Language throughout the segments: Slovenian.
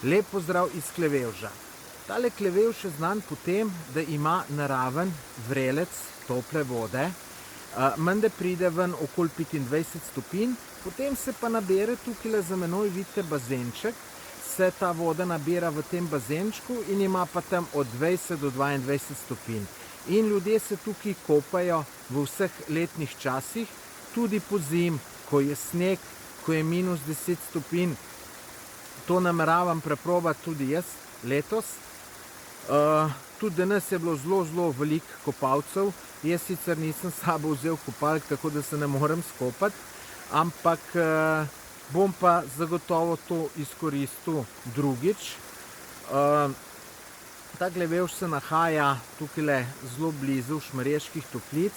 Lep pozdrav iz Klevevža. Tale Klevevž je znan po tem, da ima naraven vrelec tople vode. Menda pride ven okoli 25 stopinj, potem se pa nabere tukaj za menoj, vidite, bazenček. Se ta voda nabira v tem bazenčku in ima pa tam od 20 do 22 stopinj. In ljudje se tukaj kopajo v vseh letnih časih, tudi pozimi, ko je sneg, ko je -10 stopinj. To nameravam preprobati tudi jaz letos. Tudi danes je bilo zelo veliko kopalcev. Jaz sicer nisem s sabo vzel kopalk, tako da se ne morem skopati, ampak bom pa zagotovo to izkoristil drugič. Ta Klevevž se nahaja tukaj zelo blizu Šmarjeških Toplic.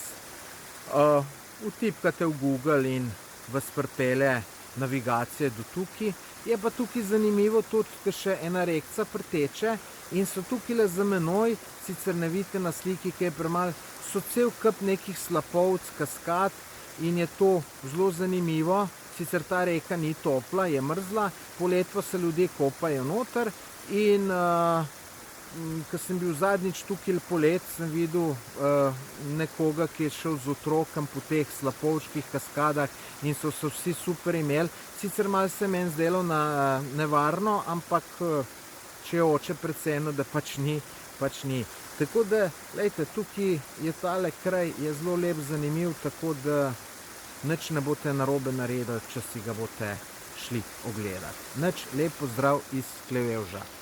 Vtipkate v Google in vas pripelje navigacija do tukaj. Je pa tukaj zanimivo tudi, da še ena rekca priteče in so tukaj za menoj, sicer ne vidite na sliki, ki je premalo, so cel kup nekih slapovc, kaskad in je to zelo zanimivo. Sicer ta reka ni topla, je mrzla, poleti pa se ljudje kopajo noter in ko sem bil zadnjič tukaj poleti, sem videl nekoga, ki je šel z otrokom po teh slapovčkih kaskadah in so se vsi super imeli. Sicer malo se meni zdelo nevarno, ampak če je oče precenil, da pač ni. Tako da, glejte, tukaj je tale kraj, je zelo lep, zanimiv, tako da nič ne boste narobe naredili, če si ga boste šli ogledati. Nič, lep pozdrav iz Klevevža.